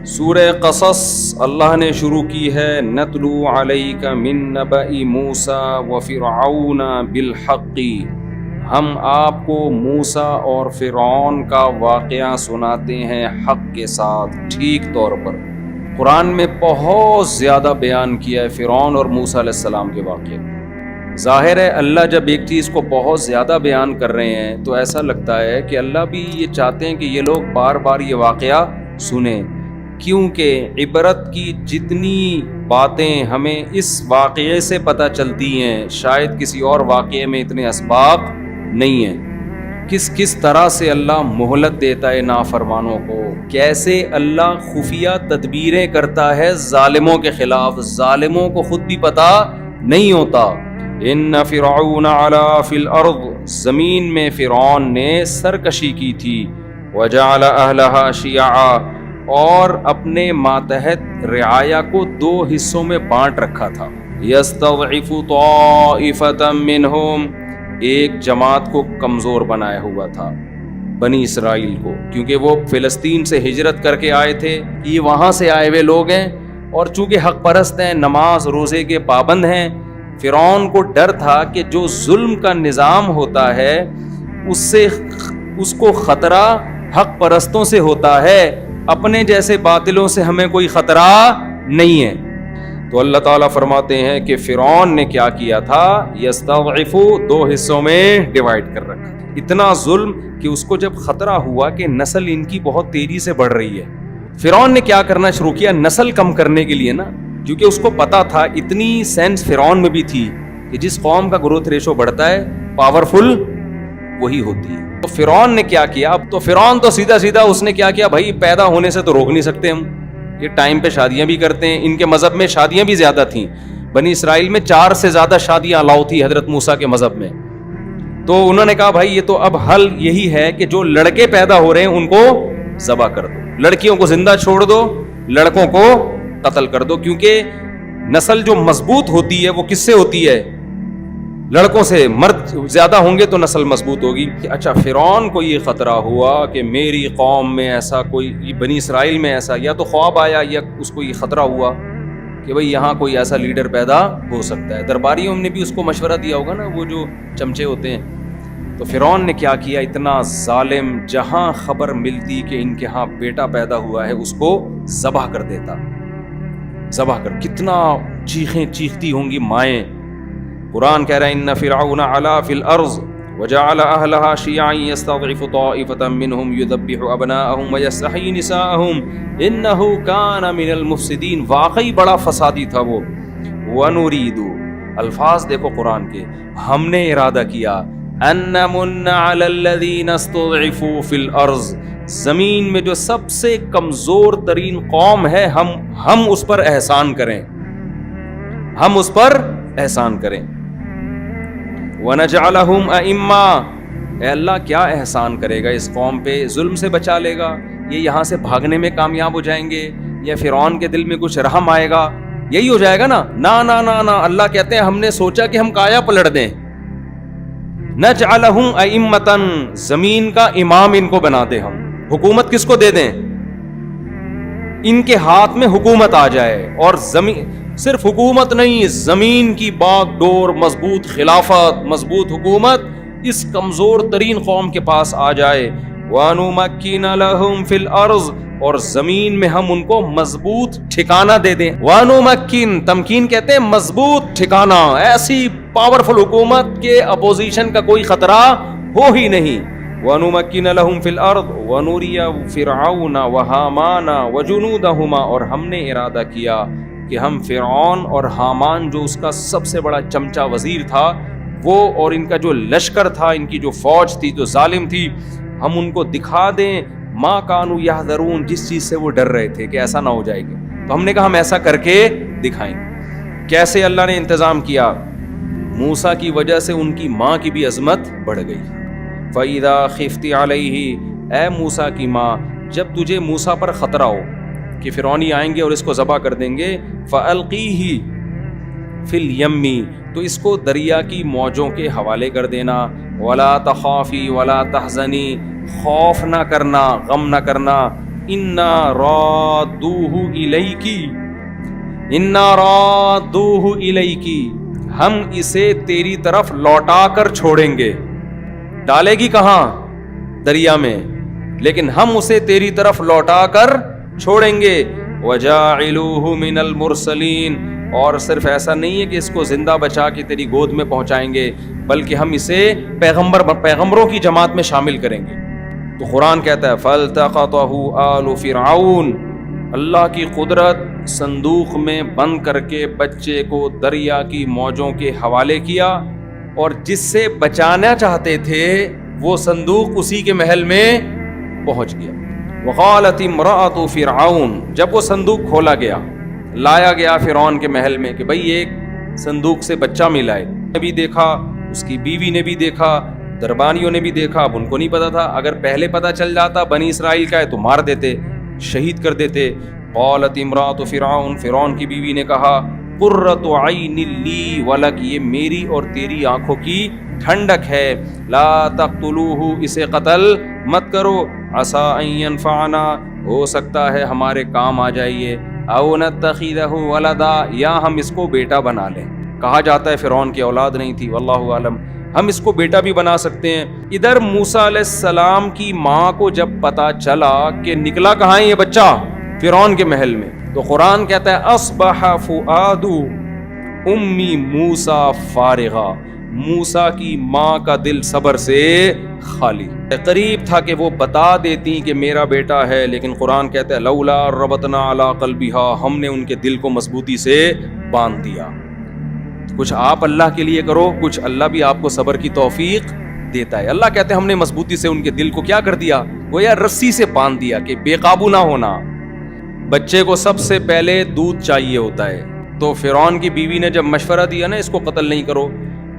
سورہ قصص اللہ نے شروع کی ہے نتلو علیک من نبأ موسیٰ وفرعون بالحق، ہم آپ کو موسیٰ اور فرعون کا واقعہ سناتے ہیں حق کے ساتھ، ٹھیک طور پر۔ قرآن میں بہت زیادہ بیان کیا ہے فرعون اور موسیٰ علیہ السلام کے واقعے۔ ظاہر ہے اللہ جب ایک چیز کو بہت زیادہ بیان کر رہے ہیں تو ایسا لگتا ہے کہ اللہ بھی یہ چاہتے ہیں کہ یہ لوگ بار بار یہ واقعہ سنیں، کیونکہ عبرت کی جتنی باتیں ہمیں اس واقعے سے پتہ چلتی ہیں شاید کسی اور واقعے میں اتنے اسباق نہیں ہیں۔ کس طرح سے اللہ مہلت دیتا ہے نافرمانوں کو، کیسے اللہ خفیہ تدبیریں کرتا ہے ظالموں کے خلاف، ظالموں کو خود بھی پتہ نہیں ہوتا۔ ان فرعون علا فی الارض، زمین میں فرعون نے سرکشی کی تھی، وجعل اہلہا شیعا، اور اپنے ماتحت رعایا کو دو حصوں میں بانٹ رکھا تھا۔ یستضعف طائفۃ منہم، ایک جماعت کو کمزور بنایا ہوا تھا، بنی اسرائیل کو، کیونکہ وہ فلسطین سے ہجرت کر کے آئے تھے، یہ وہاں سے آئے ہوئے لوگ ہیں، اور چونکہ حق پرست ہیں، نماز روزے کے پابند ہیں۔ فرعون کو ڈر تھا کہ جو ظلم کا نظام ہوتا ہے اس کو خطرہ حق پرستوں سے ہوتا ہے، اپنے جیسے باطلوں سے ہمیں کوئی خطرہ نہیں ہے۔ تو اللہ تعالیٰ فرماتے ہیں کہ فرعون نے کیا کیا تھا، یستضعف، دو حصوں میں ڈیوائیڈ کر رکھا، اتنا ظلم کہ اس کو جب خطرہ ہوا کہ نسل ان کی بہت تیزی سے بڑھ رہی ہے، فرعون نے کیا کرنا شروع کیا، نسل کم کرنے کے لیے نا، کیونکہ اس کو پتا تھا، اتنی سینس فرعون میں بھی تھی کہ جس قوم کا گروتھ ریشو بڑھتا ہے پاورفل وہی ہوتی ہے۔ تو فرعون نے کیا کیا، اب تو فرعون تو سیدھا اس نے کیا کیا، بھائی پیدا ہونے سے تو روک نہیں سکتے ہم، یہ ٹائم پہ شادیاں بھی کرتے ہیں، ان کے مذہب میں شادیاں بھی زیادہ تھیں، بنی اسرائیل میں 4 سے زیادہ شادیاں الاؤ تھی حضرت موسیٰ کے مذہب میں۔ تو انہوں نے کہا بھائی یہ تو اب حل یہی ہے کہ جو لڑکے پیدا ہو رہے ہیں ان کو ذبح کر دو، لڑکیوں کو زندہ چھوڑ دو، لڑکوں کو قتل کر دو، کیونکہ نسل جو مضبوط ہوتی ہے وہ کس سے ہوتی ہے، لڑکوں سے، مرد زیادہ ہوں گے تو نسل مضبوط ہوگی۔ اچھا، فرعون کو یہ خطرہ ہوا کہ میری قوم میں ایسا کوئی، بنی اسرائیل میں ایسا، یا تو خواب آیا یا اس کو یہ خطرہ ہوا کہ بھئی یہاں کوئی ایسا لیڈر پیدا ہو سکتا ہے، درباریوں نے بھی اس کو مشورہ دیا ہوگا نا، وہ جو چمچے ہوتے ہیں۔ تو فرعون نے کیا کیا، اتنا ظالم، جہاں خبر ملتی کہ ان کے ہاں بیٹا پیدا ہوا ہے اس کو ذبح کر دیتا، ذبح کر، کتنا چیخیں چیختی ہوں گی مائیں۔ قرآن کہہ رہا ہے ان فرعون علا فی الارض وجعل اہلہا شیعا یستضعف طائفۃ منہم یذبح ابناءہم ویستحیی نساءہم انہ کان من المفسدین، واقعی بڑا فسادی تھا وہ۔ ونرید، الفاظ دیکھو قرآن کے، ہم نے ارادہ کیا، ان نمن علی الذین استضعفوا فی الارض، زمین میں جو سب سے کمزور ترین قوم ہے ہم اس پر احسان کریں، ہم اس پر احسان کریں۔ وَنَجْعَلَهُمْ أَئِمَّةً، اے اللہ کیا احسان کرے گا اس قوم پہ، ظلم سے بچا لے گا، یہ یہاں سے بھاگنے میں کامیاب ہو جائیں گے، یا فرعون کے دل میں کچھ رحم آئے گا، یہی ہو جائے گا نا؟ نا، اللہ کہتے ہیں ہم نے سوچا کہ ہم کایا پلٹ دیں۔ نَجْعَلَهُمْ أَئِمَّةً، زمین کا امام ان کو بنا دیں، ہم حکومت کس کو دے دیں، ان کے ہاتھ میں حکومت آ جائے، اور زمین صرف حکومت نہیں، زمین کی باغ ڈور، مضبوط خلافت، مضبوط حکومت اس کمزور ترین قوم کے پاس آ جائے۔ وَنُمَكِّنَ لَهُمْ فِي الْأَرْضِ، اور زمین میں ہم ان کو مضبوط ٹھکانہ دے دیں۔ وَنُمَكِّن، تمکین کہتے ہیں مضبوط ٹھکانہ، ایسی پاورفل حکومت کے اپوزیشن کا کوئی خطرہ ہو ہی نہیں۔ وَنُمَكِّنَ لَهُمْ فِي الْأَرْضِ وَنُرِيَ فِرْعَوْنَ وَهَامَانَ وَجُنُودَهُمَا، اور ہم نے ارادہ کیا کہ ہم فرعون اور حامان، جو اس کا سب سے بڑا چمچا وزیر تھا، وہ اور ان کا جو لشکر تھا، ان کی جو فوج تھی جو ظالم تھی، ہم ان کو دکھا دیں ما کانوا یحذرون، جس چیز سے وہ ڈر رہے تھے کہ ایسا نہ ہو جائے گا۔ تو ہم نے کہا ہم ایسا کر کے دکھائیں گے۔ کیسے اللہ نے انتظام کیا، موسیٰ کی وجہ سے ان کی ماں کی بھی عظمت بڑھ گئی۔ فَإِذَا خِفْتِ عَلَيْهِ، اے موسیٰ کی ماں، جب تجھے موسیٰ پر خطرہ ہو کہ فرعونی آئیں گے اور اس کو ذبح کر دیں گے، فَأَلْقِيهِ فِي الْيَمِّ، تو اس کو دریا کی موجوں کے حوالے کر دینا۔ وَلَا تَخَافِي وَلَا تَحْزَنِي، خوف نہ کرنا، غم نہ کرنا، انا رادوہ الیکی، انا رادوہ الیکی، ہم اسے تیری طرف لوٹا کر چھوڑیں گے. ڈالے گی کہاں؟ دریا میں، لیکن ہم اسے تیری طرف لوٹا کر چھوڑیں گے. وجاعلوہ من المرسلین، اور صرف ایسا نہیں ہے کہ اس کو زندہ بچا کے تیری گود میں پہنچائیں گے، بلکہ ہم اسے پیغمبروں کی جماعت میں شامل کریں گے. تو قرآن کہتا ہے فَالْتَقَطَهُ آلُ فِرْعَوْنَ، اللہ کی قدرت صندوق میں بند کر کے بچے کو دریا کی موجوں کے حوالے کیا، اور جس سے بچانا چاہتے تھے وہ صندوق اسی کے محل میں پہنچ گیا. وقالت امرأۃ فرعون، جب وہ صندوق کھولا گیا، لایا گیا فرعون کے محل میں کہ بھئی ایک صندوق سے بچہ ملا ہے، نے بھی دیکھا، اس کی بیوی نے بھی دیکھا، دربانیوں نے بھی دیکھا. اب ان کو نہیں پتا تھا، اگر پہلے پتا چل جاتا بنی اسرائیل کا ہے تو مار دیتے، شہید کر دیتے. قالت امرأۃ فرعون، فرعون کی بیوی نے کہا قرۃ عین لی ولک، یہ میری اور تیری آنکھوں کی ٹھنڈک ہے. لا تقتلوہ، اسے قتل مت کرو. عسیٰ ان ینفعنا، ہو سکتا ہے ہمارے کام آ جائیے. او نتخذہ ولدا، یا ہم اس کو بیٹا بنا لیں. کہا جاتا ہے فرعون کی اولاد نہیں تھی، واللہ عالم، ہم اس کو بیٹا بھی بنا سکتے ہیں. ادھر موسیٰ علیہ السلام کی ماں کو جب پتا چلا کہ نکلا کہاں ہے یہ بچہ، فرعون کے محل میں، تو قرآن کہتا ہے اصبح فؤاد امی موسیٰ فارغا، موسیٰ کی ماں کا دل صبر سے خالی. قریب تھا کہ وہ بتا دیتی کہ میرا بیٹا ہے، لیکن قرآن کہتا ہے لولا ربطنا علی قلبہا، ہم نے ان کے دل کو مضبوطی سے باندھ دیا. کچھ آپ اللہ کے لیے کرو، کچھ اللہ بھی آپ کو صبر کی توفیق دیتا ہے. اللہ کہتے ہیں ہم نے مضبوطی سے ان کے دل کو کیا کر دیا، گویا رسی سے باندھ دیا کہ بے قابو نہ ہونا. بچے کو سب سے پہلے دودھ چاہیے ہوتا ہے، تو فرعون کی بیوی نے جب مشورہ دیا نا اس کو قتل نہیں کرو،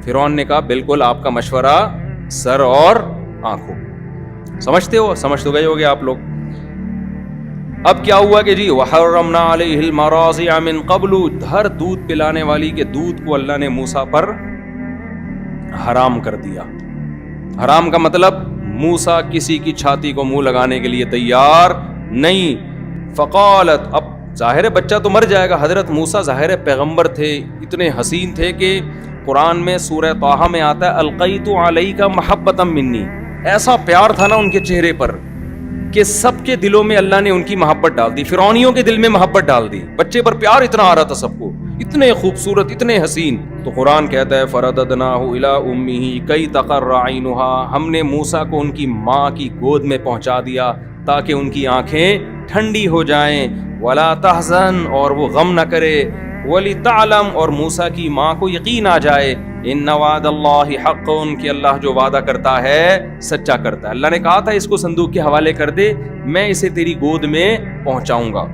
فرعون نے کہا بالکل آپ کا مشورہ سر اور آنکھوں. سمجھتے ہو، سمجھ تو گئے ہوگے آپ لوگ. اب کیا ہوا کہ جی وحرمنا علیہ المراضع من قبل، ہر دودھ پلانے والی کے دودھ کو اللہ نے موسیٰ پر حرام کر دیا. حرام کا مطلب موسیٰ کسی کی چھاتی کو منہ لگانے کے لیے تیار نہیں. فقالت، اب ظاہر ہے بچہ تو مر جائے گا. حضرت موسیٰ ظاہر ہے پیغمبر تھے، اتنے حسین تھے کہ قرآن میں سورہ طٰہٰ میں آتا ہے القیت علیک محبۃ منی، ایسا پیار تھا نا ان کے چہرے پر کہ سب کے دلوں میں اللہ نے ان کی محبت ڈال دی. فرعونیوں کے دل میں محبت ڈال دی، بچے پر پیار اتنا آ رہا تھا سب کو، اتنے خوبصورت، اتنے حسین. تو قرآن کہتا ہے فرددناہ الی امہ کی تقر عینہا، ہم نے موسیٰ کو ان کی ماں کی گود میں پہنچا دیا تاکہ ان کی آنکھیں ٹھنڈی ہو جائیں. ولا تحزن، اور وہ غم نہ کرے. ولتعلم، اور موسیٰ کی ماں کو یقین آ جائے ان وعد اللہ حق، کہ اللہ جو وعدہ کرتا ہے سچا کرتا ہے. اللہ نے کہا تھا اس کو صندوق کے حوالے کر دے، میں اسے تیری گود میں پہنچاؤں گا.